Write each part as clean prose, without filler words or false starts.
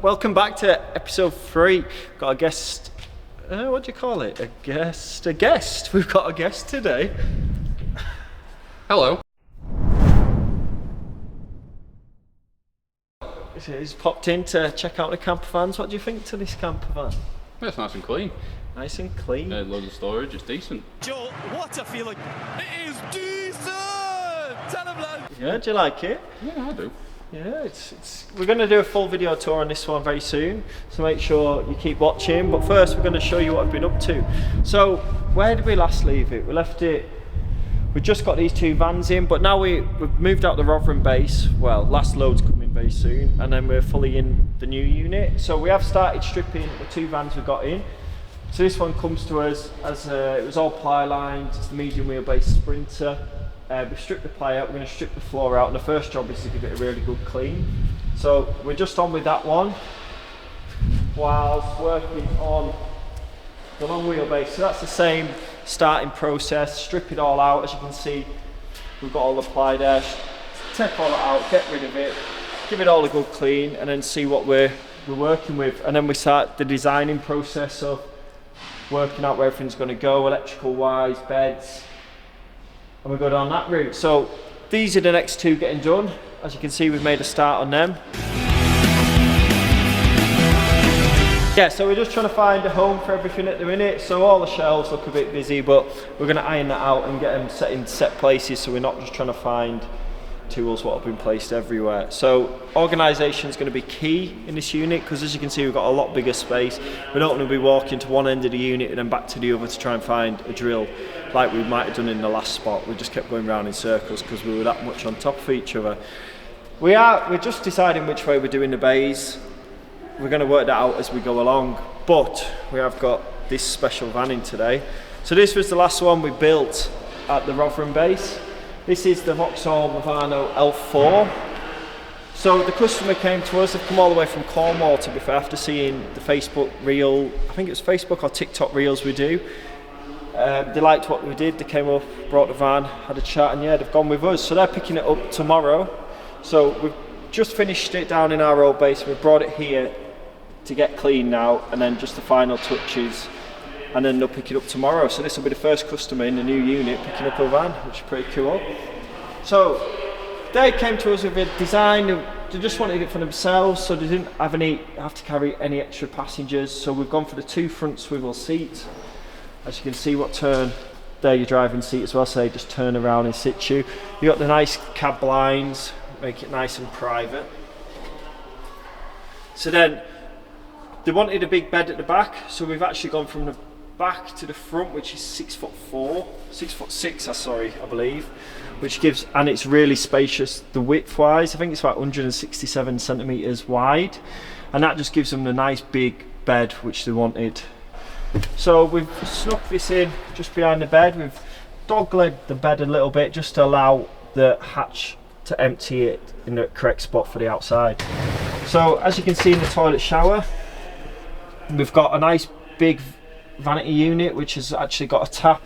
welcome back to episode 3. Got a guest, what do you call it? A guest. We've got a guest today. Hello. He's popped in to check out the camper vans. What do you think to this camper van? It's nice and clean. Nice and clean. Loads of storage, it's decent. Joel, what a feeling. It is decent! Tell him, lad. Yeah, do you like it? Yeah, I do. Yeah, we're going to do a full video tour on this one very soon, so make sure you keep watching. But first we're going to show you what I've been up to. So where did we last leave it? We left it, we just got these 2 vans in, but now we've moved out the Rotherham base. Well, last load's coming very soon, and then we're fully in the new unit. So we have started stripping the 2 vans we got in. So this one comes to us as it was all ply lined. It's the medium wheelbase Sprinter. We've stripped the ply out, we're going to strip the floor out, and the first job is to give it a really good clean. So we're just on with that one whilst working on the long wheelbase. So that's the same starting process, strip it all out. As you can see, we've got all the ply there. Take all that out, get rid of it, give it all a good clean, and then see what we're working with. And then we start the designing process of working out where everything's going to go, electrical wise, beds, and we go down that route. So these are the next 2 getting done. As you can see, we've made a start on them. Yeah, so we're just trying to find a home for everything at the minute. So all the shelves look a bit busy, but we're going to iron that out and get them set in set places, so we're not just trying to find tools what have been placed everywhere. So organisation is going to be key in this unit, because as you can see, we've got a lot bigger space. We don't want to be walking to one end of the unit and then back to the other to try and find a drill like we might have done in the last spot. We just kept going round in circles because we were that much on top of each other. We're just deciding which way we're doing the bays. We're going to work that out as we go along, but we have got this special van in today. So this was the last one we built at the Rotherham base. This is the Vauxhall Movano L4. So the customer came to us, they've come all the way from Cornwall, to be fair, after seeing the Facebook reel, I think it was Facebook or TikTok reels we do. They liked what we did, they came up, brought the van, had a chat, and yeah, they've gone with us. So they're picking it up tomorrow. So we've just finished it down in our old base, we've brought it here to get clean now, and then just the final touches, and then they'll pick it up tomorrow. So this will be the first customer in the new unit picking up a van, which is pretty cool. So they came to us with a design, they just wanted it for themselves, so they didn't have to carry any extra passengers. So we've gone for the 2 front swivel seats. As you can see, what turn, there your driving seat as well, so they just turn around in situ. You got the nice cab blinds, make it nice and private. So then they wanted a big bed at the back, so we've actually gone from the back to the front, which is 6'6", I believe, which gives, and it's really spacious. The width wise, I think it's about 167 centimeters wide, and that just gives them the nice big bed which they wanted. So we've snuck this in just behind the bed. We've doglegged the bed a little bit just to allow the hatch to empty it in the correct spot for the outside. So as you can see in the toilet shower, we've got a nice big vanity unit which has actually got a tap,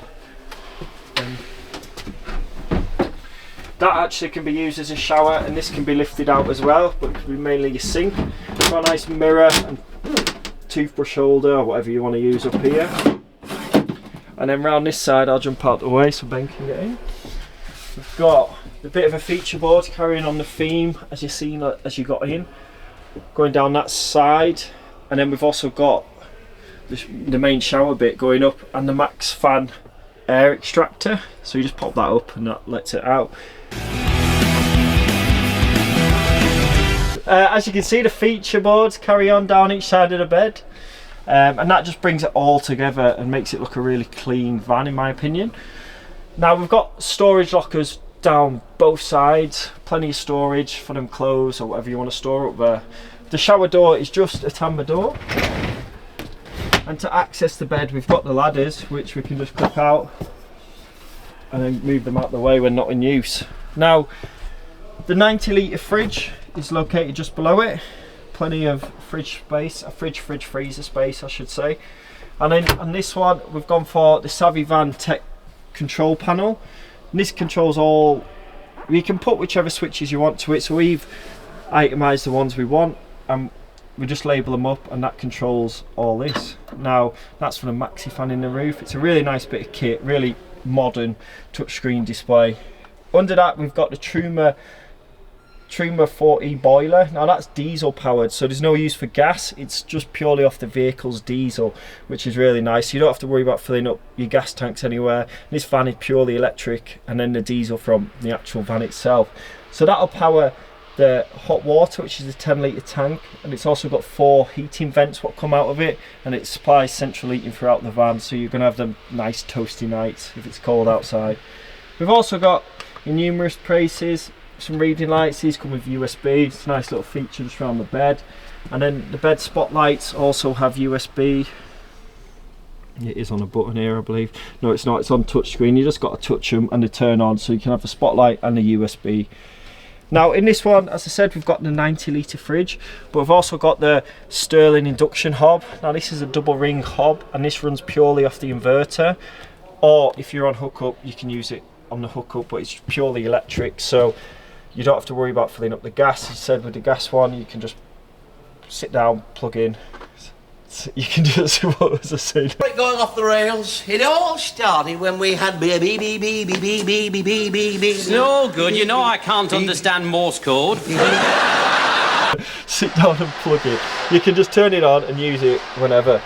and that actually can be used as a shower, and this can be lifted out as well, but it can be mainly your sink. We've got a nice mirror and toothbrush holder or whatever you want to use up here, and then round this side I'll jump out the way so Ben can get in. We've got a bit of a feature board carrying on the theme as you've seen as you got in, going down that side, and then we've also got the main shower bit going up and the max fan air extractor, so you just pop that up and that lets it out. As you can see, the feature boards carry on down each side of the bed, and that just brings it all together and makes it look a really clean van in my opinion. Now we've got storage lockers down both sides, plenty of storage for them clothes or whatever you want to store up there. The shower door is just a timber door, and to access the bed we've got the ladders which we can just clip out and then move them out of the way when not in use. Now the 90 litre fridge is located just below it, plenty of fridge space, fridge freezer space I should say. And then on this one we've gone for the Savvy Van Tech control panel, and this controls all, you can put whichever switches you want to it, so we've itemised the ones we want, and we just label them up, and that controls all this. Now that's for the maxi fan in the roof. It's a really nice bit of kit, really modern touchscreen display. Under that we've got the Truma 4E boiler. Now that's diesel powered, so there's no use for gas, it's just purely off the vehicle's diesel, which is really nice. You don't have to worry about filling up your gas tanks anywhere. This van is purely electric, and then the diesel from the actual van itself. So that'll power the hot water, which is a 10-litre tank, and it's also got 4 heating vents what come out of it, and it supplies central heating throughout the van, so you're going to have them nice toasty nights if it's cold outside. We've also got, in numerous places, some reading lights. These come with USB. It's a nice little feature just around the bed. And then the bed spotlights also have USB. It is on a button here, I believe. No, it's not. It's on touchscreen. You just got to touch them and they turn on, so you can have the spotlight and the USB. Now in this one, as I said, we've got the 90-litre fridge, but we've also got the Stirling induction hob. Now this is a double ring hob, and this runs purely off the inverter, or if you're on hookup you can use it on the hookup, but it's purely electric, so you don't have to worry about filling up the gas. As I said, with the gas one you can just sit down, plug in, you can just, what was I saying? Going off the rails. It all started when we had baby. It's no good, you know I can't understand Morse code. Sit down and plug it. You can just turn it on and use it whenever.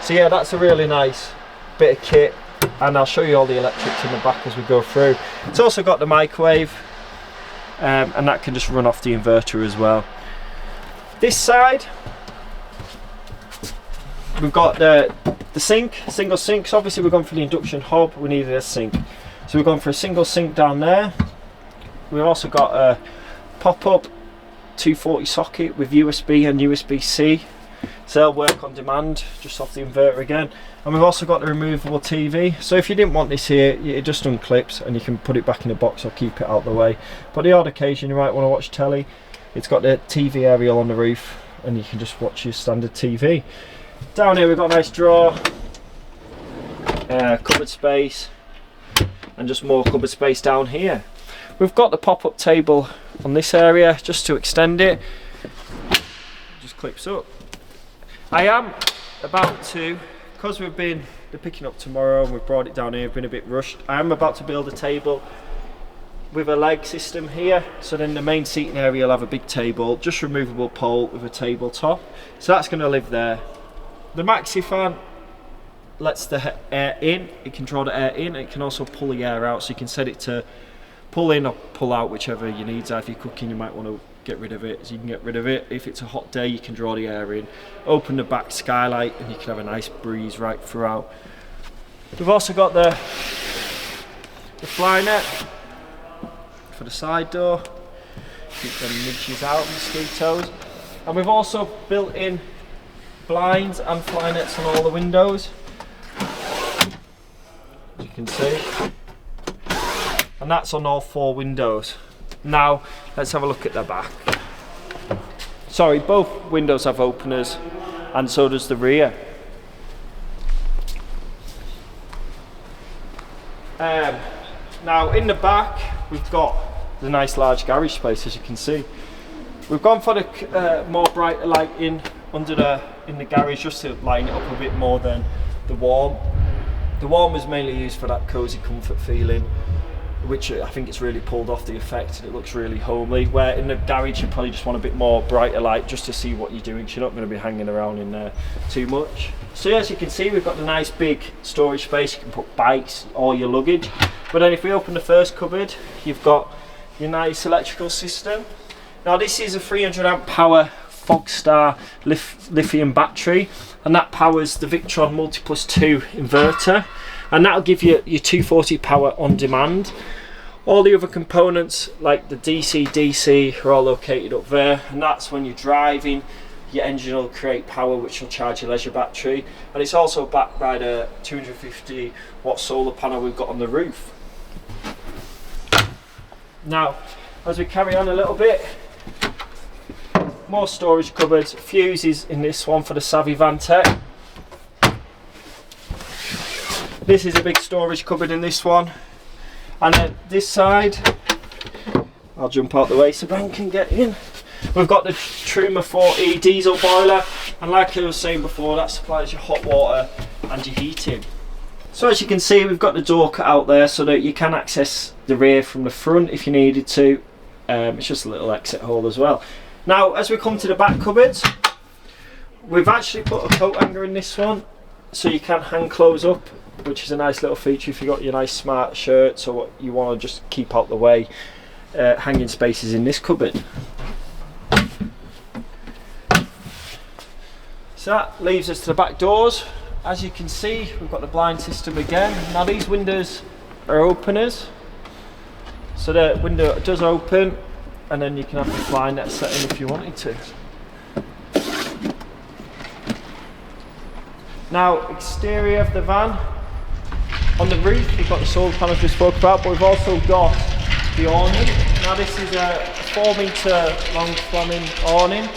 So yeah, that's a really nice bit of kit, and I'll show you all the electrics in the back as we go through. It's also got the microwave, and that can just run off the inverter as well. This side, we've got the sink, single sink. So obviously we're going for the induction hob, we needed a sink, so we've gone for a single sink down there. We've also got a pop-up 240 socket with USB and USB-C, so they'll work on demand just off the inverter again. And we've also got the removable TV, so if you didn't want this here, it just unclips and you can put it back in the box or keep it out of the way. But the odd occasion you might want to watch telly, it's got the TV aerial on the roof and you can just watch your standard TV. Down here we've got a nice drawer, cupboard space, and just more cupboard space down here. We've got the pop-up table on this area just to extend it. Just clips up. I am about to, because we've been picking up tomorrow and we've brought it down here, we've been a bit rushed, I am about to build a table with a leg system here, so then the main seating area will have a big table, just removable pole with a tabletop, so that's going to live there. The maxi fan lets the air in, it can draw the air in, and it can also pull the air out, so you can set it to pull in or pull out, whichever you need. So if you're cooking you might want to get rid of it, so you can get rid of it. If it's a hot day you can draw the air in, open the back skylight and you can have a nice breeze right throughout. We've also got the fly net for the side door, keep them midges out, mosquitoes, and we've also built in blinds and fly nets on all the windows, as you can see, and that's on all 4 windows. Now let's have a look at the back. Sorry, both windows have openers and so does the rear. Now in the back we've got the nice large garage space, as you can see. We've gone for the more brighter lighting in the garage, just to line it up a bit more than the warm. The warm was mainly used for that cosy comfort feeling, which I think it's really pulled off the effect and it looks really homely, where in the garage you probably just want a bit more brighter light just to see what you're doing, because you're not going to be hanging around in there too much. So as you can see, we've got the nice big storage space. You can put bikes, all your luggage. But then if we open the first cupboard, you've got your nice electrical system. Now this is a 300 amp power Fogstar lithium battery, and that powers the Victron Multiplus 2 inverter, and that'll give you your 240 power on demand. All the other components like the DC are all located up there, and that's when you're driving, your engine will create power which will charge your leisure battery, and it's also backed by the 250 watt solar panel we've got on the roof. Now as we carry on a little bit, more storage cupboards, fuses in this one for the Savvy Vantec. This is a big storage cupboard in this one, and then this side, I'll jump out the way so Ben can get in. We've got the Truma 4E diesel boiler, and like I was saying before, that supplies your hot water and your heating. So as you can see, we've got the door cut out there so that you can access the rear from the front if you needed to. It's just a little exit hole as well. Now as we come to the back cupboards, we've actually put a coat hanger in this one so you can hang clothes up, which is a nice little feature if you've got your nice smart shirts or what you want to just keep out the way. Hanging spaces in this cupboard. So that leaves us to the back doors. As you can see, we've got the blind system again. Now these windows are openers, so the window does open, and then you can have the blind net set in if you wanted to. Now, exterior of the van. On the roof, we've got the solar panels we spoke about, but we've also got the awning. Now this is a 4 metre long Fleming awning.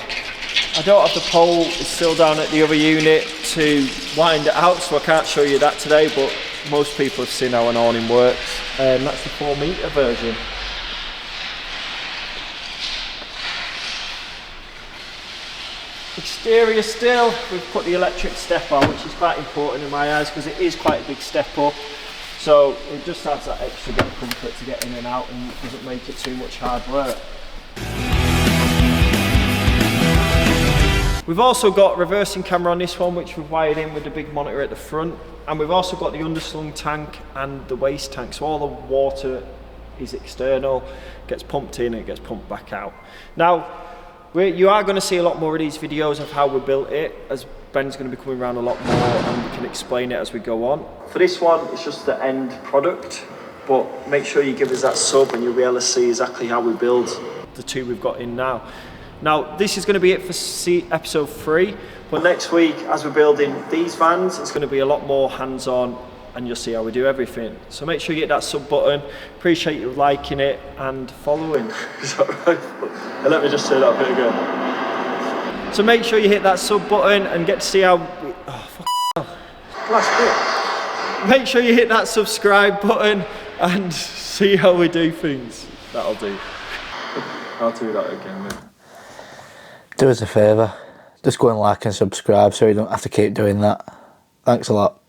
I don't have the pole, it's still down at the other unit to wind it out, so I can't show you that today, but most people have seen how an awning works. That's the 4 metre version. Exterior still, we've put the electric step on, which is quite important in my eyes because it is quite a big step up. So it just adds that extra bit of comfort to get in and out and doesn't make it too much hard work. We've also got reversing camera on this one, which we've wired in with the big monitor at the front. And we've also got the underslung tank and the waste tank. So all the water is external, gets pumped in and it gets pumped back out. Now, you are going to see a lot more of these videos of how we built it, as Ben's going to be coming around a lot more and we can explain it as we go on. For this one, it's just the end product, but make sure you give us that sub and you'll be able to see exactly how we build the two we've got in now. Now, this is going to be it for episode 3, but next week, as we're building these vans, it's going to be a lot more hands-on and you'll see how we do everything. So make sure you hit that sub button. Appreciate you liking it and following. Is that right? And let me just say that bit again. So make sure you hit that sub button and get to see how... Last bit. Make sure you hit that subscribe button and see how we do things. That'll do. I'll do that again then. Do us a favour, just go and like and subscribe so you don't have to keep doing that. Thanks a lot.